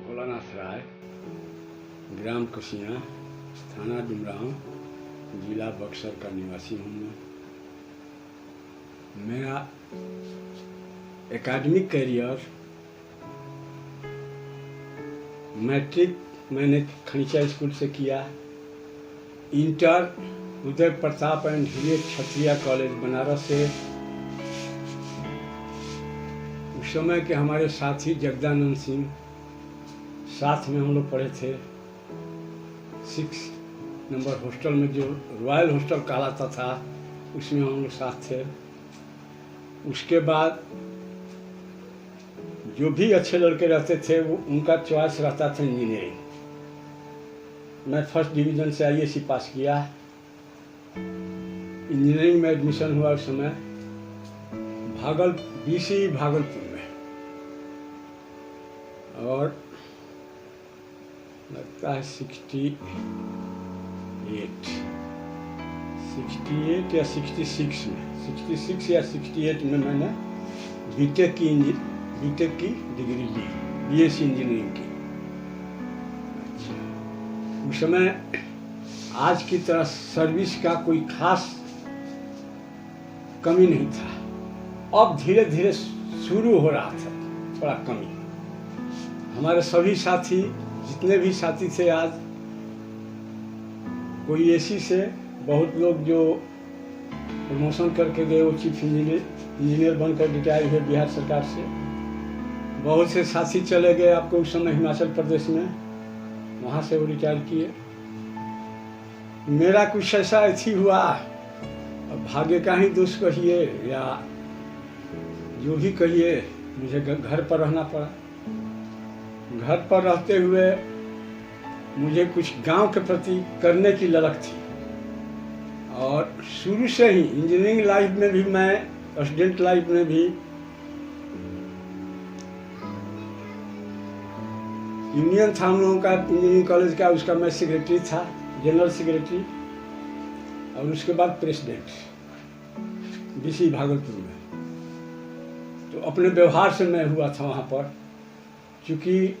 भोलानाथ राय, ग्राम कुसिया, थाना डुमरांव, जिला बक्सर का निवासी हूँ मैं। मेरा एकेडमिक करियर मैट्रिक मैंने खनीचा स्कूल से किया। Inter Uday Pratap and Hewett Kshatriya College Banaras से। उस समय के हमारे साथी जगदानंद सिंह, साथ में हम लोग पढ़े थे 6 नंबर हॉस्टल में, जो रॉयल हॉस्टल कहलाता था, उसमें हम लोग साथ थे। उसके बाद जो भी अच्छे लड़के रहते थे वो उनका चॉइस रहता था इंजीनियरिंग। मैं फर्स्ट डिवीज़न से ISC पास किया। इंजीनियरिंग में एडमिशन हुआ उस समय BC भागलपुर में, और लगता है 68 या 66 में, 66 या 68 में मैंने बीटेक की डिग्री ली, BSc इंजीनियरिंग की। उस समय आज की तरह सर्विस का कोई खास कमी नहीं था। अब धीरे धीरे शुरू हो रहा था थोड़ा कमी। हमारे सभी साथी, जितने भी साथी थे आज, कोई AC से, बहुत लोग जो प्रमोशन करके गए वो चीफ इंजीनियर बनकर रिटायर हुए बिहार सरकार से। बहुत से साथी चले गए आपको उस समय हिमाचल प्रदेश में, वहाँ से वो रिटायर किए। मेरा कुछ ऐसा ऐसी हुआ, अब भाग्य का ही दोष कहिए या जो भी कहिए, मुझे घर पर रहना पड़ा। घर पर रहते हुए मुझे कुछ गांव के प्रति करने की ललक थी, और शुरू से ही इंजीनियरिंग लाइफ में भी, मैं स्टूडेंट लाइफ में भी यूनियन था हम लोगों का इंजीनियरिंग कॉलेज का, उसका मैं सेक्रेटरी था, जनरल सेक्रेटरी, और उसके बाद प्रेसिडेंट BC भागलपुर में। तो अपने व्यवहार से मैं हुआ था वहाँ पर, क्योंकि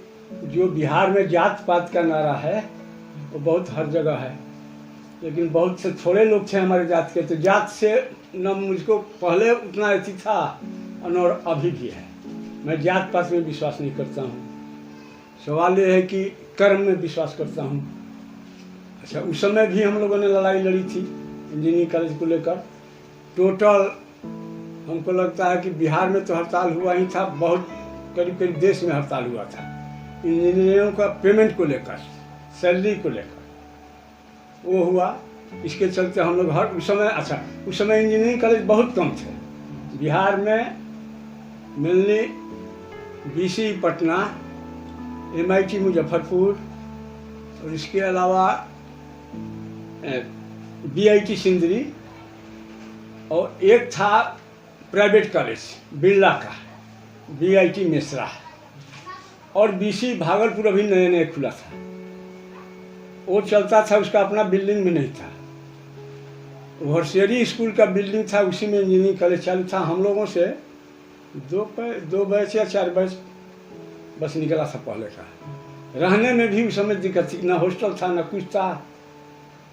जो बिहार में जात पात का नारा है वो बहुत हर जगह है, लेकिन बहुत से थोड़े लोग थे हमारे जात के, तो जात से न मुझको पहले उतना अथी था और अभी भी है। मैं जात पात में विश्वास नहीं करता हूँ। सवाल ये है कि कर्म में विश्वास करता हूँ। अच्छा, उस समय भी हम लोगों ने लड़ाई लड़ी थी इंजीनियरिंग कॉलेज को लेकर। टोटल हमको लगता है कि बिहार में तो हड़ताल हुआ ही था, बहुत करीब करीब देश में हड़ताल हुआ था इंजीनियरों का पेमेंट को लेकर, सैलरी को लेकर वो हुआ। इसके चलते हम लोग उस समय इंजीनियरिंग कॉलेज बहुत कम थे बिहार में। Mainly BC Patna, MIT Muzaffarpur, और इसके अलावा BIT सिंदरी, और एक था प्राइवेट कॉलेज बिरला का, BIT मेसरा, और BC भागलपुर अभी नए नए खुला था, वो चलता था, उसका अपना बिल्डिंग में नहीं था। हर्सियरी स्कूल का बिल्डिंग था, उसी में इंजीनियरिंग कॉलेज चालू था। हम लोगों से 2 बैच या 4 बैच बस निकला था पहले का। रहने में भी उस समय दिक्कत थी, ना हॉस्टल था ना कुछ था,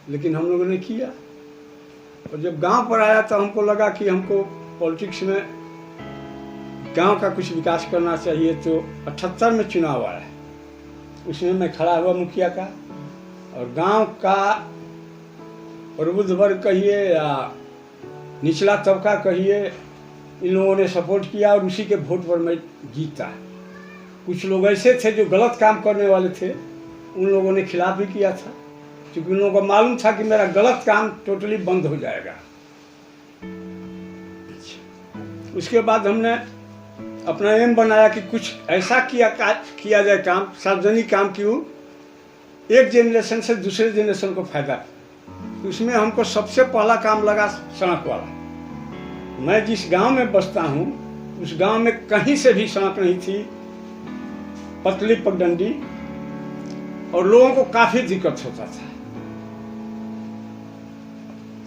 लेकिन हम लोगों ने किया। और जब गांव पर आया तो हमको लगा कि हमको पॉलिटिक्स में गांव का कुछ विकास करना चाहिए। तो 78 में चुनाव आया, उसमें मैं खड़ा हुआ मुखिया का, और गांव का प्रबुद्ध वर्ग कहिए या निचला तबका कहिए, इन लोगों ने सपोर्ट किया और उसी के वोट पर मैं जीता। कुछ लोग ऐसे थे जो गलत काम करने वाले थे, उन लोगों ने खिलाफ भी किया था, क्योंकि उन लोगों को मालूम था कि मेरा गलत काम टोटली बंद हो जाएगा। उसके बाद हमने अपना एम बनाया कि कुछ ऐसा किया जाए काम, सार्वजनिक काम, कि वो एक जनरेशन से दूसरे जनरेशन को फायदा। उसमें हमको सबसे पहला काम लगा सड़क वाला। मैं जिस गांव में बसता हूँ उस गांव में कहीं से भी सड़क नहीं थी, पतली पगडंडी, और लोगों को काफ़ी दिक्कत होता था।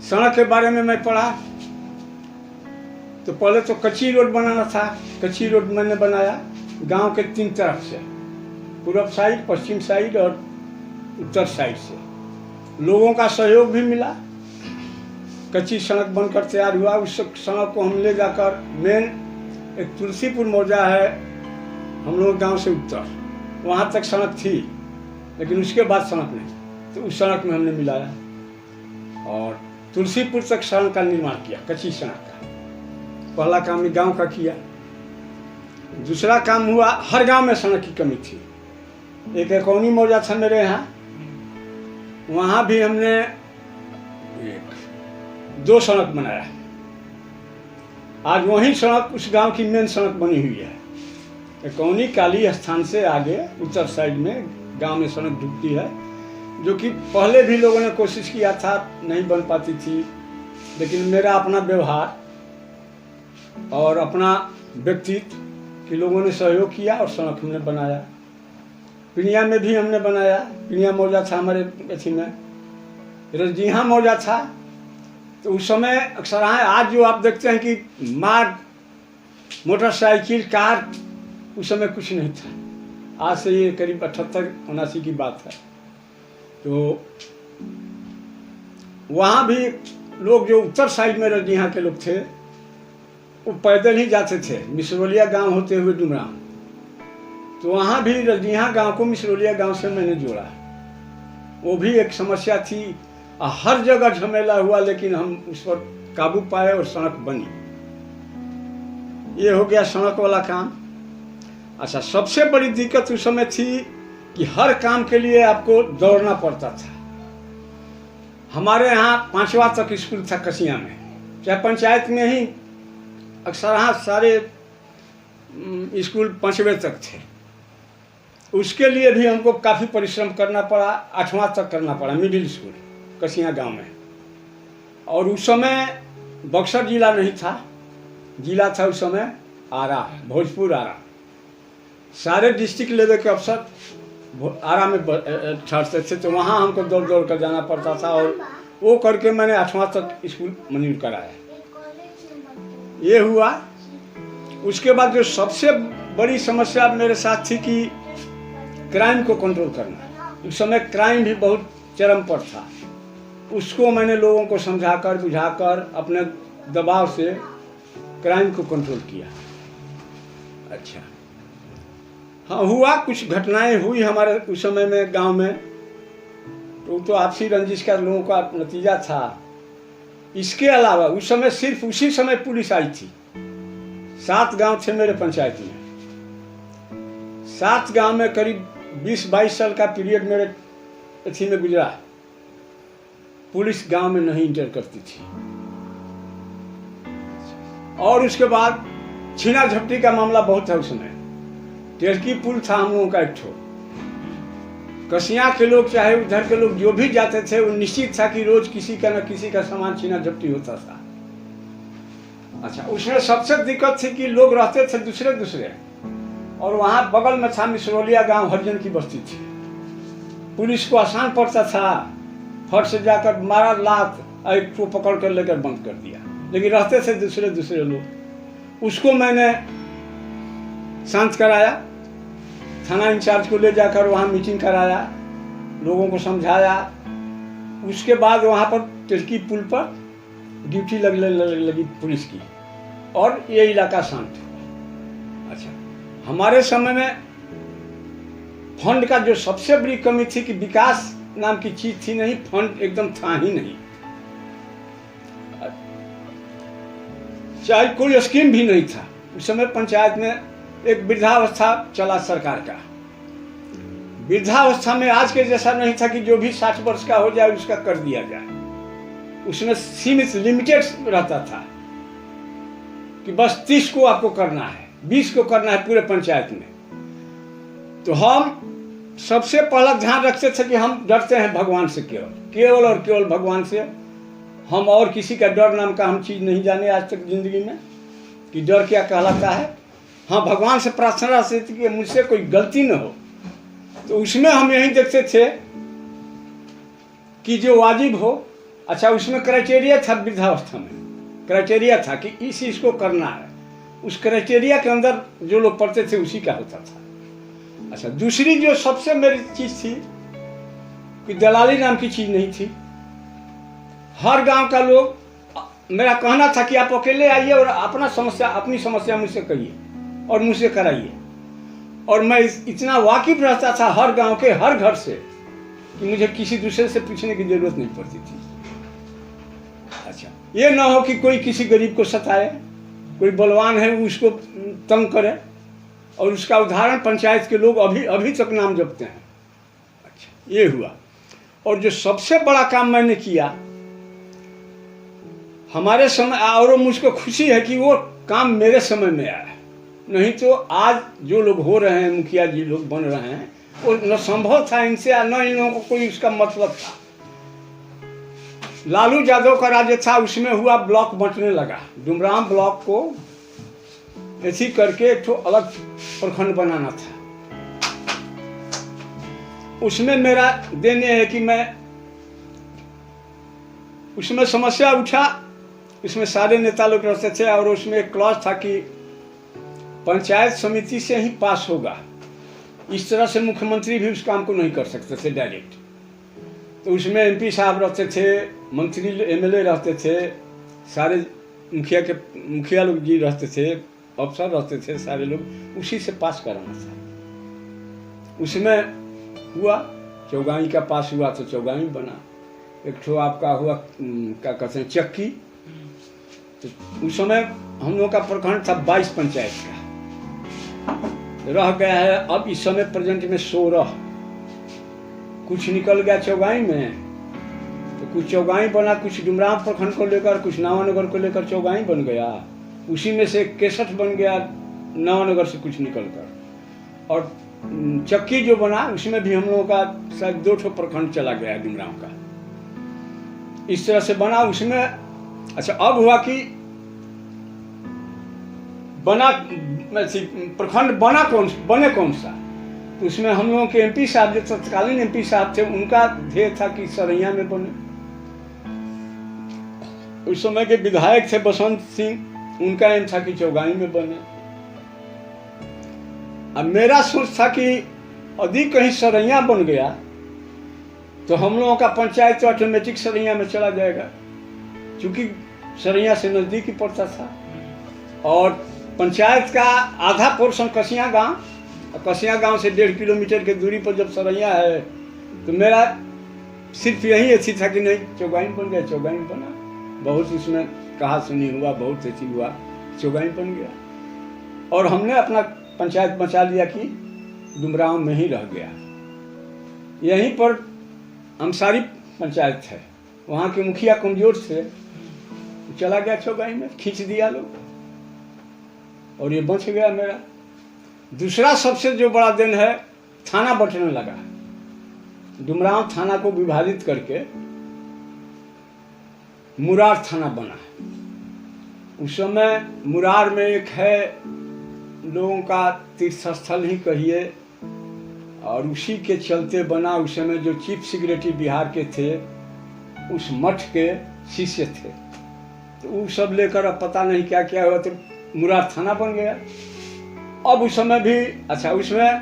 सड़क के बारे में मैं पढ़ा तो पहले तो कच्ची रोड बनाना था। कच्ची रोड मैंने बनाया गांव के 3 तरफ से, पूर्व साइड, पश्चिम साइड और उत्तर साइड से लोगों का सहयोग भी मिला। कच्ची सड़क बनकर तैयार हुआ। उस सड़क को हम ले जाकर मेन एक तुलसीपुर मौजा है हम लोग गांव से उत्तर, वहाँ तक सड़क थी, लेकिन उसके बाद सड़क नहीं, तो उस सड़क में हमने मिलाया और तुलसीपुर तक सड़क का निर्माण किया, कच्ची सड़क का। पहला काम गांव का किया। दूसरा काम हुआ, हर गांव में सड़क की कमी थी। एक एकौनी मौजा था मेरे यहाँ, वहाँ भी हमने 2 सड़क बनाया। आज वही सड़क उस गांव की मेन सड़क बनी हुई है। एकौनी काली स्थान से आगे उत्तर साइड में गांव में सड़क ढुकती है, जो कि पहले भी लोगों ने कोशिश किया था, नहीं बन पाती थी, लेकिन मेरा अपना व्यवहार और अपना व्यक्तित्व कि लोगों ने सहयोग किया और सड़क हमने बनाया। पिनिया में भी हमने बनाया। पिनिया मौजा था हमारे अथी में, रजदीहा मौजा था। तो उस समय अक्सर आज जो आप देखते हैं कि मार्ग, मोटरसाइकिल, कार, उस समय कुछ नहीं था। आज से ये करीब 78-79 की बात है। तो वहाँ भी लोग जो उत्तर साइड में रजदीहा के लोग थे, वो पैदल ही जाते थे मिसरोलिया गांव होते हुए डुमराम। तो वहाँ भी रजदीहा गांव को मिसरोलिया गांव से मैंने जोड़ा। वो भी एक समस्या थी, हर जगह झमेला हुआ, लेकिन हम उस पर काबू पाए और सड़क बनी। ये हो गया सड़क वाला काम। अच्छा, सबसे बड़ी दिक्कत उस समय थी कि हर काम के लिए आपको दौड़ना पड़ता था। हमारे यहाँ 5वां तक स्कूल था कसिया में, चाहे पंचायत में ही अक्सर सारे स्कूल 5वें तक थे। उसके लिए भी हमको काफ़ी परिश्रम करना पड़ा। 8वां तक करना पड़ा, मिडिल स्कूल कसिया गांव में। और उस समय बक्सर जिला नहीं था, जिला था उस समय आरा, भोजपुर आरा। सारे डिस्ट्रिक्ट लेवल के अफसर आरा में ठहरते थे, तो वहाँ हमको दौड़ दौड़ कर जाना पड़ता था। और वो करके मैंने 8वां तक स्कूल मंजूर कराया। ये हुआ। उसके बाद जो सबसे बड़ी समस्या मेरे साथ थी कि क्राइम को कंट्रोल करना। उस समय क्राइम भी बहुत चरम पर था। उसको मैंने लोगों को समझाकर बुझाकर अपने दबाव से क्राइम को कंट्रोल किया। अच्छा, हाँ, हुआ, कुछ घटनाएं हुई हमारे उस समय में गांव में, तो आपसी रंजिश का लोगों का नतीजा था। इसके अलावा उस समय सिर्फ उसी समय पुलिस आई थी। 7 गांव थे मेरे पंचायत में। 7 गांव में करीब 20-22 साल का पीरियड मेरे अथी में गुजरा। पुलिस गांव में नहीं इंटर करती थी। और उसके बाद छीना झपटी का मामला बहुत था। उसमें टेरकी पुल था हम लोगों का एक ठो। कसिया के लोग चाहे उधर के लोग जो भी जाते थे, वो निश्चित था कि रोज किसी का न किसी का सामान छीना झपटी होता था। अच्छा, उसमें सबसे दिक्कत थी कि लोग रहते थे दूसरे, और वहाँ बगल में था मिसरोलिया गांव, हरिजन की बस्ती थी। पुलिस को आसान पड़ता था, फट से जाकर मारा लात, एक को पकड़ कर लेकर बंद कर दिया। लेकिन रहते थे दूसरे लोग। उसको मैंने शांत कराया, थाना इंचार्ज को ले जाकर वहाँ मीटिंग कराया, लोगों को समझाया। उसके बाद वहाँ पर टेरकी पुल पर ड्यूटी लगी पुलिस की, और ये इलाका शांत हुआ। अच्छा, हमारे समय में फंड का जो सबसे बड़ी कमी थी कि विकास नाम की चीज थी नहीं, फंड एकदम था ही नहीं। चाहे कोई स्कीम भी नहीं था। उस समय पंचायत में एक वृद्धावस्था चला सरकार का। वृद्धावस्था में आज के जैसा नहीं था कि जो भी 60 वर्ष का हो जाए उसका कर दिया जाए। उसमें सीमित लिमिटेड रहता था कि बस 30 को आपको करना है, 20 को करना है पूरे पंचायत में। तो हम सबसे पहला ध्यान रखते थे कि हम डरते हैं भगवान से, केवल और केवल भगवान से। हम और किसी का डर नाम का हम चीज़ नहीं जाने आज तक जिंदगी में कि डर क्या कहलाता है। हाँ, भगवान से प्रार्थना से कि मुझसे कोई गलती न हो। तो उसमें हम यही देखते थे कि जो वाजिब हो। अच्छा, उसमें क्राइटेरिया था, वृद्धावस्था में क्राइटेरिया था कि इस चीज़ को करना है। उस क्राइटेरिया के अंदर जो लोग पढ़ते थे उसी का होता था। अच्छा, दूसरी जो सबसे मेरी चीज़ थी कि दलाली नाम की चीज़ नहीं थी। हर गांव का लोग, मेरा कहना था कि आप अकेले आइए और अपनी समस्या मुझसे कहिए और मुझसे कराइए। और मैं इतना वाकिफ रहता था हर गांव के हर घर से कि मुझे किसी दूसरे से पूछने की जरूरत नहीं पड़ती थी। अच्छा, ये ना हो कि कोई किसी गरीब को सताए, कोई बलवान है उसको तंग करे, और उसका उदाहरण पंचायत के लोग अभी तक नाम जपते हैं। अच्छा, ये हुआ। और जो सबसे बड़ा काम मैंने किया हमारे समय, और मुझको खुशी है कि वो काम मेरे समय में आया, नहीं तो आज जो लोग हो रहे हैं, मुखिया जी लोग बन रहे हैं, वो न संभव था इनसे, न इन लोगों को कोई उसका मतलब था। लालू यादव का राज्य था, उसमें हुआ ब्लॉक बंटने लगा। डुमरांव ब्लॉक को ऐसी करके एक तो अलग प्रखंड बनाना था। उसमें मेरा देन ये है कि मैं उसमें समस्या उठा, उसमें सारे नेता लोग रहते थे, और उसमें एक क्लॉज था कि पंचायत समिति से ही पास होगा। इस तरह से मुख्यमंत्री भी उस काम को नहीं कर सकते थे डायरेक्ट। तो उसमें एमपी साहब रहते थे, मंत्री एमएलए रहते थे, सारे मुखिया लोग जी रहते थे, अफसर रहते थे, सारे लोग उसी से पास कराना था। उसमें हुआ, चौगाई का पास हुआ तो चौगाई बना। एक ठो आपका हुआ क्या कहते हैं चक्की। तो उस समय हम लोग का प्रखंड था 22 पंचायत का, रह गया है अब इस समय प्रेजेंट में 16। कुछ निकल गया चौगाई में, तो कुछ चौगाई बना, कुछ डुमरांव प्रखंड को लेकर, कुछ नावानगर को लेकर चौगाई बन गया। उसी में से 61 बन गया नावानगर से कुछ निकल कर। और चक्की जो बना उसमें भी हम लोगों का शायद 2 ठो प्रखंड चला गया डुमरांव का। इस तरह से बना उसमें। अच्छा, अब हुआ कि बना प्रखंड बने कौन सा, तो उसमें हम लोगों के एमपी साहब जो तत्कालीन एमपी साहब थे, उनका ध्येय था कि सरैया में बने। उस समय के विधायक थे बसंत सिंह, उनका एम था कि चौगाई में बने। अब मेरा सोच था कि यदि कहीं सरैया बन गया तो हम लोगों का पंचायत तो ऑटोमेटिक सरैया में चला जाएगा, क्योंकि सरैया से नजदीक ही पड़ता था। और पंचायत का आधा पोर्शन कसिया गांव, कसिया गांव से 1.5 किलोमीटर की दूरी पर जब सरैया है, तो मेरा सिर्फ यही अच्छी था कि नहीं चौगाई बन गया। चौगाई बना, बहुत इसमें कहा सुनी हुआ, बहुत अच्छी हुआ, चौगाई बन गया। और हमने अपना पंचायत बचा लिया कि डुमरांव में ही रह गया। यहीं पर अंसारी पंचायत है, वहाँ के मुखिया कमजोर थे, चला गया चौगाई में, खींच दिया लोग, और ये बच गया मेरा। दूसरा सबसे जो बड़ा दिन है, थाना बंटने लगा। डुमरांव थाना को विभाजित करके मुरार थाना बना। उस समय मुरार में एक है लोगों का तीर्थ स्थल ही कहिए, और उसी के चलते बना। उस समय जो चीफ सेक्रेटरी बिहार के थे, उस मठ के शिष्य थे, तो वो सब लेकर अब पता नहीं क्या क्या हुआ, तो मुरार थाना बन गया। अब उस समय भी अच्छा, उसमें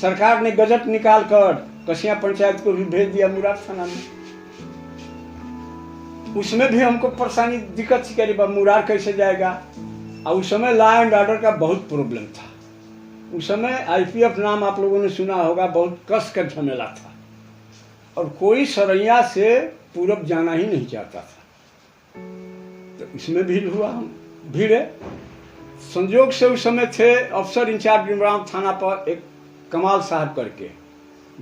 सरकार ने गजट निकाल कर कसिया पंचायत को भी भेज दिया मुरार थाना में। उसमें भी हमको परेशानी दिक्कत थी, करीब मुरार कैसे जाएगा। और उस समय लॉ एंड ऑर्डर का बहुत प्रॉब्लम था। उस समय आईपीएफ नाम आप लोगों ने सुना होगा, बहुत कस का झमेला था, और कोई सरैया से पूरब जाना ही नहीं चाहता था। तो इसमें भीड़ हुआ, हम भीड़े संजोग से उस समय थे अफसर इंचार्ज डुमरांव थाना पर एक कमाल साहब करके,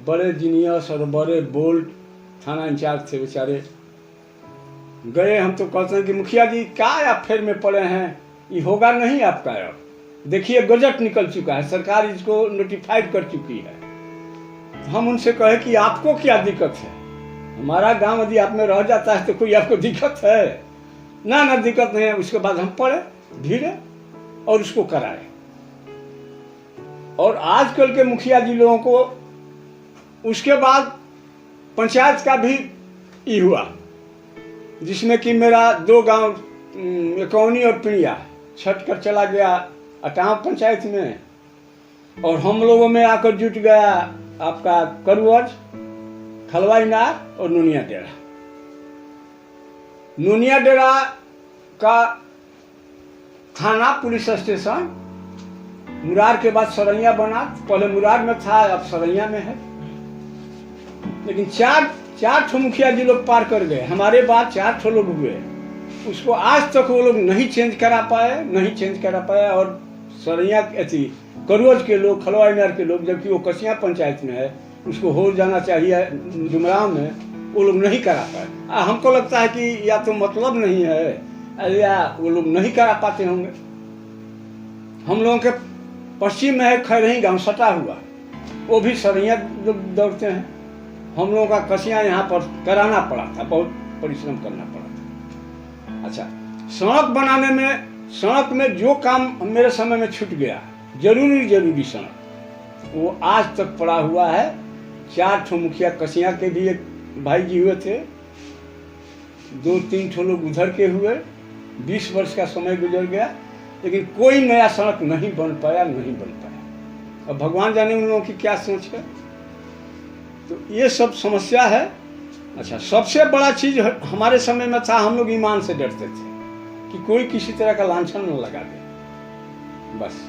बड़े जीनियस और बड़े बोल्ड थाना इंचार्ज थे बेचारे। गए हम तो कहते हैं कि मुखिया जी क्या आप फेर में पड़े हैं, ये होगा नहीं आपका। अब देखिए गजट निकल चुका है, सरकार इसको नोटिफाइड कर चुकी है। हम उनसे कहे कि आपको क्या दिक्कत है, हमारा गांव यदि आप में रह जाता है तो कोई आपको दिक्कत है? ना दिक्कत नहीं है। उसके बाद हम पढ़े धीरे और उसको कराए। और आजकल के मुखिया जी लोगों को उसके बाद पंचायत का भी ये हुआ, जिसमें कि मेरा 2 गांव एकौनी और पिड़िया छट कर चला गया 58 पंचायत में। और हम लोगों में आकर जुट गया आपका करुअज, खलवाई नार और नूनिया डेरा। नूनिया डेरा का थाना पुलिस स्टेशन मुरार के बाद सरैया बना, पहले मुरार में था, अब सरैया में है। लेकिन चार ठो मुखिया जी लोग पार कर गए, हमारे बाद 4 ठो लोग हुए, उसको आज तक वो लोग नहीं चेंज करा पाए। और सरैया ऐसी करुअज के लोग, खलवाई नार के लोग, जबकि वो कसिया पंचायत में है, उसको हो जाना चाहिए डुमराव में, वो लोग नहीं करा पाए। हमको लगता है कि या तो मतलब नहीं है या वो लोग नहीं करा पाते होंगे। हम लोगों के पश्चिम में है खैरही गांव सटा हुआ, वो भी सरैया लोग दौड़ते हैं। हम लोगों का कसिया यहाँ पर कराना पड़ा था, बहुत परिश्रम करना पड़ा था। अच्छा, सड़क बनाने में, सड़क में जो काम मेरे समय में छूट गया, जरूरी सड़क, वो आज तक पड़ा हुआ है। 4 ठो मुखिया कसिया के भी एक भाई जी हुए थे, 2-3 ठो लोग उधर के हुए, 20 वर्ष का समय गुजर गया, लेकिन कोई नया सड़क नहीं बन पाया। अब भगवान जाने उन लोगों की क्या सोच है। तो ये सब समस्या है। अच्छा, सबसे बड़ा चीज हमारे समय में था, हम लोग ईमान से डरते थे कि कोई किसी तरह का लांछन न लगा दे, बस।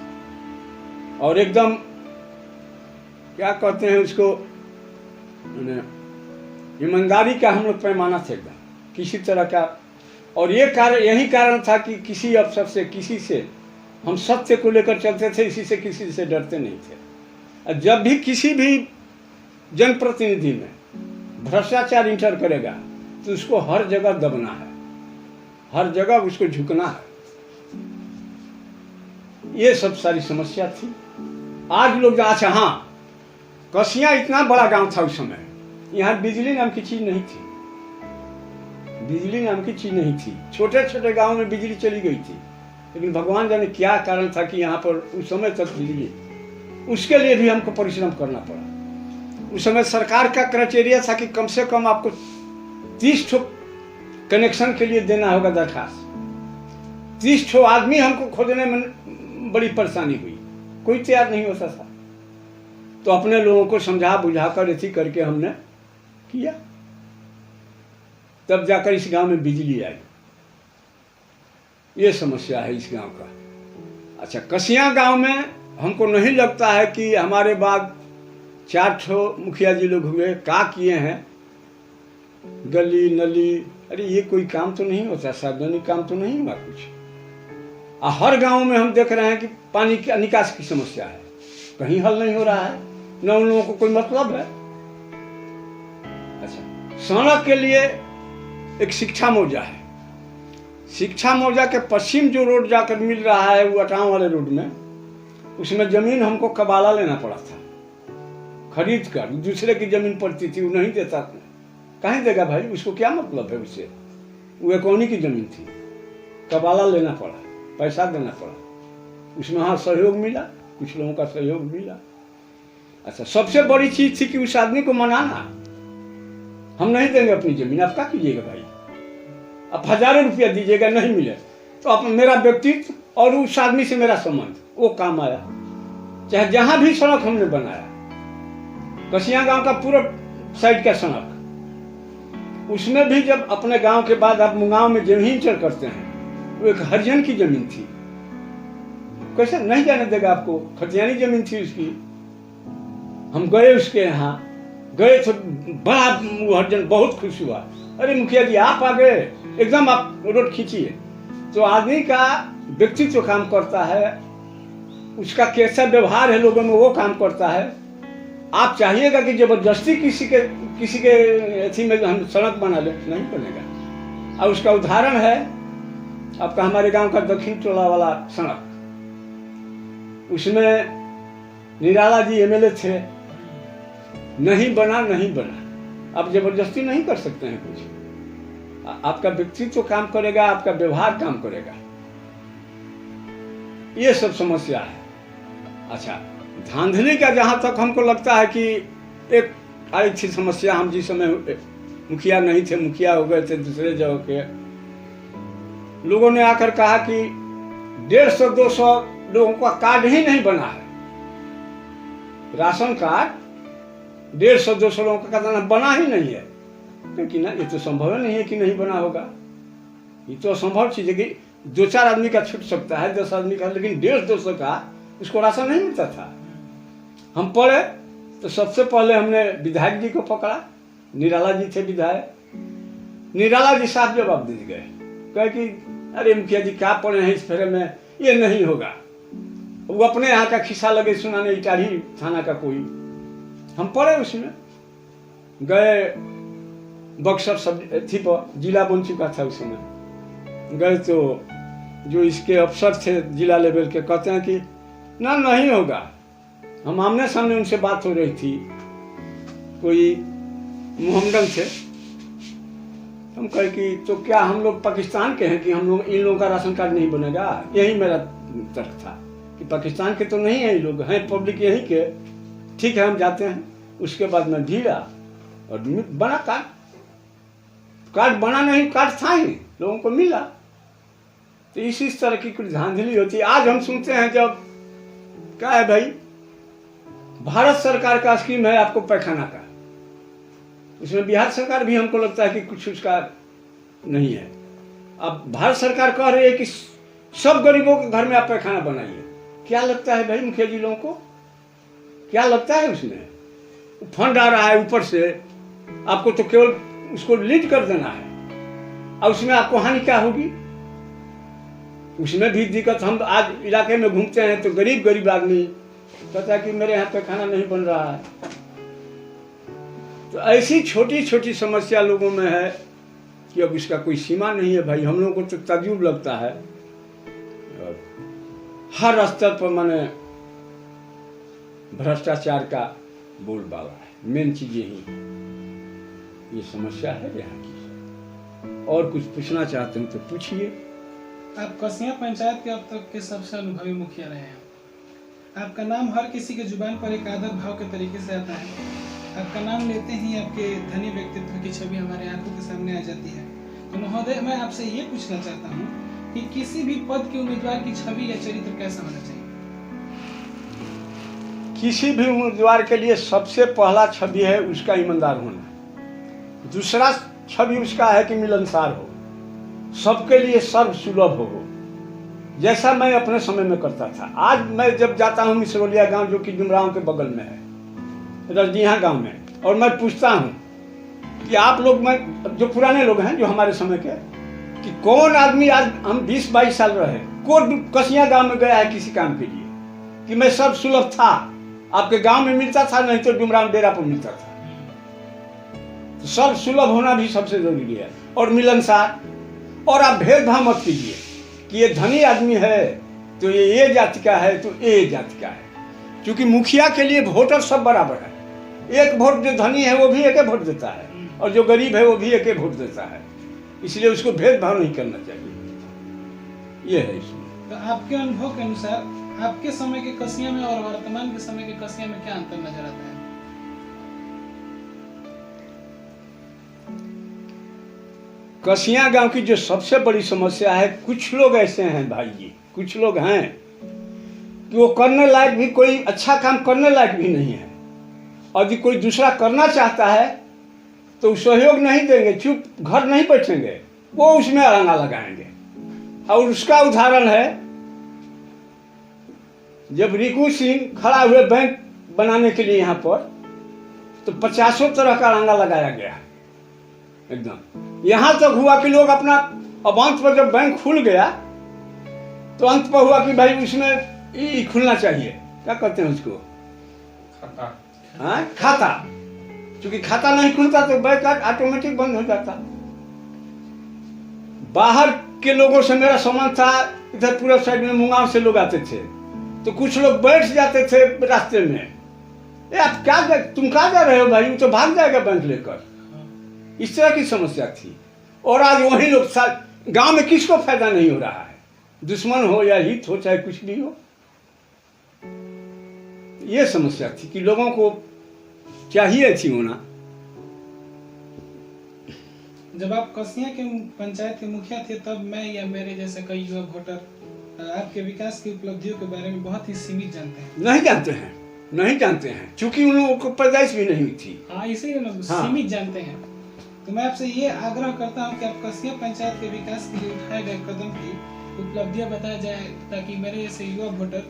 और एकदम क्या कहते हैं उसको, ईमानदारी का हम लोग पैमाना थे एकदम, किसी तरह का। और यही कारण था कि किसी अफसर से, किसी से हम सत्य को लेकर चलते थे, इसी से किसी से डरते नहीं थे। और जब भी किसी भी जनप्रतिनिधि में भ्रष्टाचार इंटर करेगा तो उसको हर जगह दबना है, हर जगह उसको झुकना है। ये सब सारी समस्या थी। आज लोग, अच्छा हाँ, कसिया इतना बड़ा गांव था उस समय, यहाँ बिजली नाम की चीज नहीं थी, छोटे छोटे गांव में बिजली चली गई थी। लेकिन भगवान जाने क्या कारण था कि यहाँ पर उस समय तक बिजली, उसके लिए भी हमको परिश्रम करना पड़ा। उस समय सरकार का क्राइटेरिया था कि कम से कम आपको 30 ठो कनेक्शन के लिए देना होगा दरखास्त। 30 ठो आदमी हमको खोजने में बड़ी परेशानी हुई, कोई तैयार नहीं होता था। तो अपने लोगों को समझा बुझा कर ऐसी करके हमने किया, तब जाकर इस गांव में बिजली आई। ये समस्या है इस गांव का। अच्छा, कसिया गांव में हमको नहीं लगता है कि हमारे बाद 4 ठो मुखिया जी लोग हुए, क्या किए हैं, गली नली, अरे ये कोई काम तो नहीं होता, सार्वजनिक काम तो नहीं हुआ कुछ। हर गांव में हम देख रहे हैं कि पानी की निकास की समस्या है, कहीं हल नहीं हो रहा है, न उन लोगों को कोई मतलब है। अच्छा, सड़क के लिए एक शिक्षा मौजा है, शिक्षा मौजा के पश्चिम जो रोड जाकर मिल रहा है, वो अटांव वाले रोड में, उसमें जमीन हमको कबाला लेना पड़ा था, खरीद कर। दूसरे की जमीन पड़ती थी, वो नहीं देता था। कहीं देगा भाई, उसको क्या मतलब है उससे, वो इकोनॉमी की जमीन थी, कबाला लेना पड़ा, पैसा देना पड़ा। उसमें हाँ सहयोग मिला, कुछ लोगों का सहयोग मिला। अच्छा, सबसे बड़ी चीज थी कि उस आदमी को मनाना, हम नहीं देंगे अपनी जमीन, आप क्या कीजिएगा भाई, आप हजारों रुपया दीजिएगा, नहीं मिले तो आप, मेरा व्यक्तित्व और उस आदमी से मेरा संबंध, वो काम आया। चाहे जहां भी सड़क हमने बनाया, कसिया गांव का पूरा साइड का सड़क, उसमें भी जब अपने गांव के बाद आप मुंगांव में जमीन चल करते हैं, वो एक हरिजन की जमीन थी, कैसे नहीं जाने देगा आपको, खतियानी जमीन थी उसकी। हम गए उसके यहाँ, गए तो बड़ा हरिजन बहुत खुश हुआ, अरे मुखिया जी आप आ गए, एकदम आप रोड खींचिए। तो आदमी का व्यक्तित्व काम करता है, उसका कैसा व्यवहार है लोगों में, वो काम करता है। आप चाहिएगा कि जबरदस्ती किसी के अथी में हम सड़क बना ले, नहीं बनेगा। और उसका उदाहरण है आपका हमारे गांव का दक्षिण टोला वाला सड़क, उसमें निराला जी एमएलए थे, नहीं बना। आप जबरदस्ती नहीं कर सकते हैं कुछ, आपका व्यक्तित्व काम करेगा, आपका व्यवहार काम करेगा। ये सब समस्या है। अच्छा, धांधली का जहाँ तक हमको लगता है कि एक आई थी समस्या, हम जिस समय मुखिया नहीं थे, मुखिया हो गए थे दूसरे जगह के, लोगों ने आकर कहा कि 150-200 लोगों का कार्ड ही नहीं बना है, राशन कार्ड 150-200 लोगों का कहना बना ही नहीं है, क्योंकि ना ये तो संभव नहीं है कि नहीं बना होगा। ये तो असंभव चीज है कि 2-4 आदमी का छूट सकता है, 10 आदमी का, लेकिन 150-200 का उसको राशन नहीं मिलता था। हम पढ़े तो सबसे पहले हमने विधायक जी को पकड़ा, निराला जी थे विधायक। निराला जी साहब जवाब दे गए, कहे कि अरे मुखिया जी क्या पढ़े हैं इस फेरे में, ये नहीं होगा। वो अपने यहाँ का खिस्सा लगे सुनाने, इटाढ़ी थाना का कोई। हम पढ़े उसमें, गए बक्सर सब थी पर जिला बन चुका था उस समय। गए तो जो इसके अफसर थे जिला लेवल के, कहते हैं कि ना नहीं होगा। हम आमने सामने उनसे बात हो रही थी, कोई मोहम्मदन थे। हम कहे कि तो क्या हम लोग पाकिस्तान के हैं कि हम लोग इन लोगों का राशन कार्ड नहीं बनेगा? यही मेरा तर्क था कि पाकिस्तान के तो नहीं है, ये लोग हैं पब्लिक यहीं के। ठीक है हम जाते हैं। उसके बाद मैं भीड़ा और बना कार्ड बना नहीं, कार्ड था ही, लोगों को मिला। तो इसी तरह की कुछ धांधली होती है। आज हम सुनते हैं जब क्या है भाई, भारत सरकार का स्कीम है आपको पैखाना का, उसमें बिहार सरकार भी हमको लगता है कि कुछ उसका नहीं है। अब भारत सरकार कह रही है कि सब गरीबों के घर में आप पैखाना बनाइए। क्या लगता है भाई मुखिया जी लोगों को, क्या लगता है उसमें? फंड आ रहा है ऊपर से, आपको तो केवल उसको लीड कर देना है, और उसमें आपको हानि क्या होगी? उसमें भी दिक्कत। हम आज इलाके में घूमते हैं तो गरीब आदमी कहता है कि मेरे यहाँ पैखाना नहीं बन रहा है। तो ऐसी छोटी छोटी समस्या लोगों में है कि अब इसका कोई सीमा नहीं है भाई। हम लोगों को तो ताज्जुब लगता है। और हर स्तर पर माने भ्रष्टाचार का बोलबाला है। मेन चीज यही, ये समस्या है यहाँ की। और कुछ पूछना चाहते हैं तो पूछिए। आप कसिया पंचायत के अब तक के सबसे अनुभवी मुखिया रहे हैं। आपका नाम हर किसी के जुबान पर एक आदर भाव के तरीके से आता है। आपका नाम लेते ही आपके धनी व्यक्तित्व की छवि हमारे आंखों के सामने आ जाती है। तो महोदय, मैं आपसे ये पूछना चाहता हूँ कि किसी भी पद के उम्मीदवार की छवि या चरित्र कैसा होना चाहिए? किसी भी उम्मीदवार के लिए सबसे पहला छवि है उसका ईमानदार होना। दूसरा छवि उसका है कि मिलनसार हो, सबके लिए सर्व सुलभ हो, जैसा मैं अपने समय में करता था। आज मैं जब जाता हूँ मिसरोलिया गांव, जो कि डुमरांव के बगल में है, रजडीहा गांव में, और मैं पूछता हूँ कि आप लोग में जो पुराने लोग हैं जो हमारे समय के, कि कौन आदमी आज हम 20-22 साल रहे, कौन कसिया गांव में गया है किसी काम के लिए कि मैं सब सुलभ था, आपके गांव में मिलता था, नहीं तो डुमरांव डेरा पर मिलता था। तो सब सुलभ होना भी सबसे जरूरी है, और मिलनसार। और आप भेदभाव मत कीजिए कि ये धनी आदमी है तो ये जाति का है तो ये जाति का है, क्योंकि मुखिया के लिए वोटर सब बराबर है। एक वोट जो धनी है वो भी एक वोट देता है, और जो गरीब है वो भी एक वोट देता है। इसलिए उसको भेदभाव नहीं करना चाहिए। ये है इसमें। तो आपके अनुभव के अनुसार आपके समय के कसिया में और वर्तमान के समय के कसिया में क्या अंतर नजर आता है? कसिया गांव की जो सबसे बड़ी समस्या है, कुछ लोग ऐसे हैं भाई जी, कुछ लोग हैं कि वो करने लायक भी, कोई अच्छा काम करने लायक भी नहीं है, और यदि कोई दूसरा करना चाहता है तो सहयोग नहीं देंगे, चुप घर नहीं बैठेंगे, वो उसमें अड़ंगा लगाएंगे। और उसका उदाहरण है जब रिकू सिंह खड़ा हुए बैंक बनाने के लिए यहाँ पर, तो 50 तरह का अड़ंगा लगाया गया एकदम। यहाँ तक हुआ कि लोग अपना, अब अंत पर जब बैंक खुल गया तो अंत पर हुआ कि भाई उसमें खुलना चाहिए, क्या कहते हैं उसको, खाता। क्योंकि खाता नहीं खुलता तो बैंक ऑटोमेटिक बंद हो जाता। बाहर के लोगों से मेरा संबंध था, इधर पूरा साइड में मुंगाव से लोग आते थे, तो कुछ लोग बैठ जाते थे रास्ते में, आप क्या, तुम कहाँ जा रहे हो भाई, वो तो भाग जाएगा बैंक लेकर। इस तरह की समस्या थी। और आज वही लोग, गांव में किसको फायदा नहीं हो रहा है, दुश्मन हो या हित हो, चाहे कुछ भी हो। ये समस्या थी कि लोगों को चाहिए थी होना। जब आप कसिया के पंचायत के मुखिया थे, तब मैं या मेरे जैसे कई युवा वोटर आपके विकास की उपलब्धियों के बारे में बहुत ही सीमित जानते हैं। नहीं जानते हैं। नहीं जानते हैं, चूंकि उन लोगों को पैदाइश भी नहीं हुई थी। हाँ, इसीलिए लोग हाँ। सीमित जानते हैं। तो मैं आपसे ये आग्रह करता हूँ कि आप कसिया पंचायत के विकास के लिए उठाए गए कदम की उपलब्धियां बताया जाए, ताकि मेरे जैसे युवा वोटर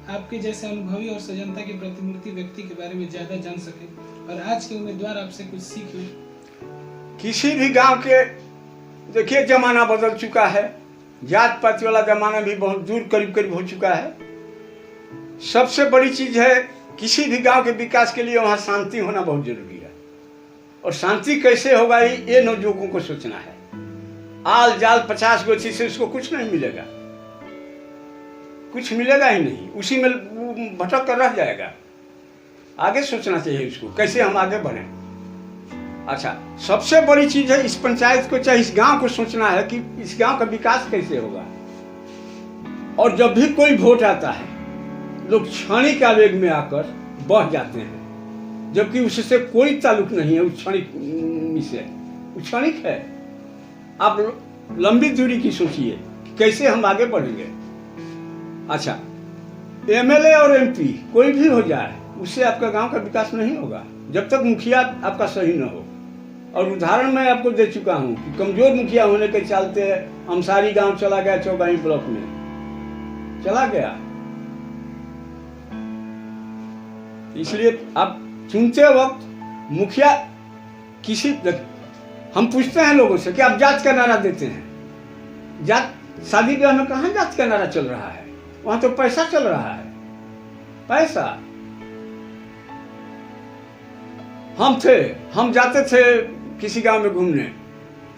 आपके जैसे अनुभवी और सजनता की प्रतिमूर्ति व्यक्ति के बारे में ज्यादा जान सके और आज के उम्मीदवार आपसे कुछ सीख ले। किसी भी गांव के, देखिए जमाना बदल चुका है, जात पात वाला जमाना भी बहुत दूर करीब करीब हो चुका है। सबसे बड़ी चीज है किसी भी गांव के विकास के लिए वहां शांति होना बहुत जरूरी है। और शांति कैसे होगा ये नवयुवकों को सोचना है। आल जाल 50 गोची से उसको कुछ नहीं मिलेगा, कुछ मिलेगा ही नहीं, उसी में भटक कर रह जाएगा। आगे सोचना चाहिए उसको, कैसे हम आगे बढ़ें। अच्छा, सबसे बड़ी चीज है इस पंचायत को, चाहे इस गांव को सोचना है कि इस गांव का विकास कैसे होगा। और जब भी कोई वोट आता है, लोग क्षणिक आवेग में आकर बह जाते हैं, जबकि उससे कोई ताल्लुक नहीं है। उस क्षणिक से क्षणिक है। आप लंबी दूरी की सोचिए कि कैसे हम आगे बढ़ेंगे। अच्छा, एमएलए और एमपी कोई भी हो जाए, उससे आपका गांव का विकास नहीं होगा जब तक मुखिया आपका सही न हो। और उदाहरण मैं आपको दे चुका हूं कि कमजोर मुखिया होने के चलते अंसारी गांव चला गया, चौगाई ब्लॉक में चला गया। इसलिए आप चुनते वक्त मुखिया हम पूछते हैं लोगों से कि आप जात का नारा देते हैं। जात शादी ब्याह में कहाँ जात का नारा चल रहा है? वहां तो पैसा चल रहा है, पैसा। हम जाते थे किसी गांव में घूमने,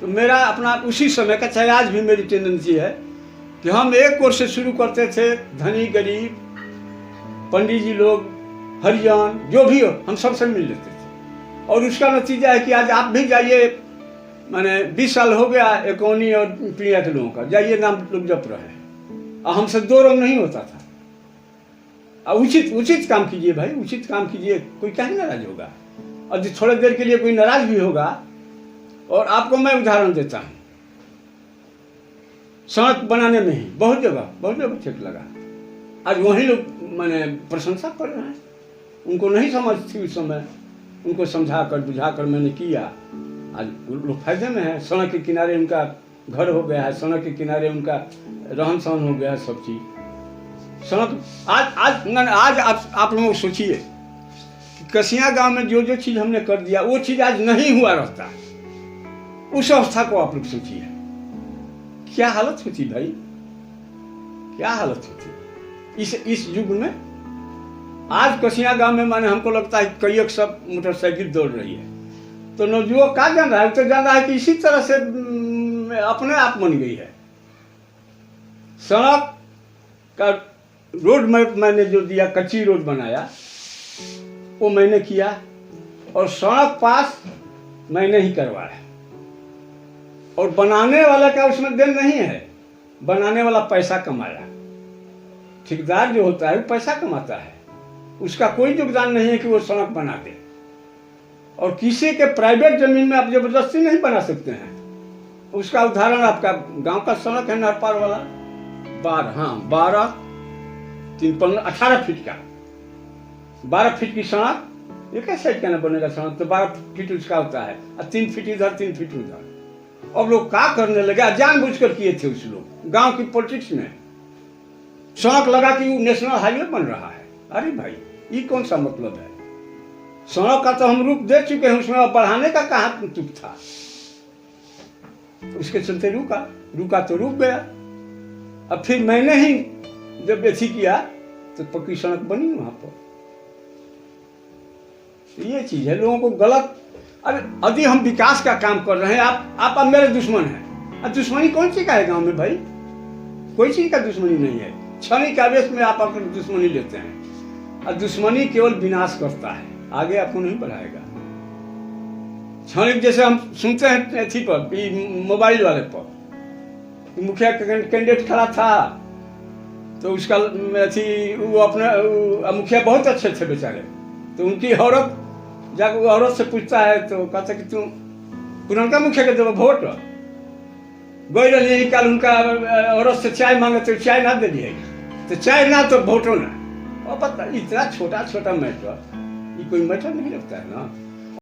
तो मेरा अपना उसी समय का, चाहे आज भी मेरी टेंडेंसी है कि हम एक ओर से शुरू करते थे, धनी गरीब, पंडित जी लोग, हरिजन, जो भी हो, हम सबसे मिल लेते थे। और उसका नतीजा है कि आज आप भी जाइए, माने 20 साल हो गया एकोनी और प्रिया के लोगों का, जाइए नाम लोग जप रहे हैं। और हमसे दो रंग नहीं होता था। उचित काम कीजिए भाई, उचित काम कीजिए, कोई कहीं नाराज होगा। और थोड़ी देर के लिए कोई नाराज भी होगा। और आपको मैं उदाहरण देता हूँ, सड़क बनाने में ही बहुत जगह ठीक लगा। आज वही लोग मैंने प्रशंसा कर रहे हैं। उनको नहीं समझ थी उस समय, उनको समझा कर बुझा कर मैंने किया। आज लोग फायदे में है। सड़क के किनारे उनका घर हो गया है, सड़क के किनारे उनका रहन सहन हो गया है, सब चीज। सड़क आज आप लोग सोचिए कि कसिया गांव में जो चीज हमने कर दिया, वो चीज आज नहीं हुआ रहता। उस अवस्था को आप लोग सोचिए, क्या हालत होती भाई, क्या हालत होती इस युग में। आज कसिया गांव में माने हमको लगता है कई सब मोटरसाइकिल दौड़ रही है, तो नवयुवक क्या जान रहा है? तो जान रहा है कि इसी तरह से अपने आप बन गई है। सड़क का रोड मैंने जो दिया, कच्ची रोड बनाया, वो मैंने किया। और सड़क पास मैंने ही करवाया। और बनाने वाला का उसमें देन नहीं है, बनाने वाला पैसा कमाया। ठेकेदार जो होता है वो पैसा कमाता है, उसका कोई योगदान नहीं है कि वो सड़क बना दे। और किसी के प्राइवेट जमीन में आप जबरदस्ती नहीं बना सकते हैं। उसका उदाहरण आपका गांव का सड़क है नरपार वाला, 12 3 15 18 फीट का, 12 फीट की सड़क। ये कैसे साइड का ना बनेगा सड़क? तो 12 फीट उसका होता है, और 3 फीट इधर 3 फीट उधर। अब लोग क्या करने लगे, जानबूझकर किए थे उस लोग गांव की पॉलिटिक्स में। सड़क लगा कि वो नेशनल हाईवे बन रहा है। अरे भाई, ये कौन सा मतलब है? सड़क का तो हम रुख दे चुके हैं, उसमें बढ़ाने का कहाँ तुक था? उसके चलते रुका तो रुक गया। अब फिर मैंने ही जब ऐसी किया तो पक्की सड़क बनी वहां पर। ये चीज है लोगों को गलत। अरे यदि हम विकास का काम कर रहे हैं, आप अब मेरे दुश्मन हैं। अब दुश्मनी कौन सी का है गांव में भाई? कोई चीज का दुश्मनी नहीं है। क्षणिक आवेश में आप अपनी दुश्मनी लेते हैं, और दुश्मनी केवल विनाश करता है, आगे आपको नहीं बढ़ाएगा। क्षणिक जैसे हम सुनते हैं अथी पर, मोबाइल वाले पर, मुखिया कैंडिडेट खड़ा था तो उसका अथी वो अपने मुखिया बहुत अच्छे थे बेचारे, तो उनकी औरत जाकर वो औरत से पूछता है तो कहता कि तुम पुरनका मुखिया के देव वोट गई रही कल, उनका औरत से चाय मांगे तो चाय ना दे दिए, तो चाय ना तो वोटो ना। और पता इतना छोटा छोटा मैटर, ये कोई मैटर नहीं लगता है ना।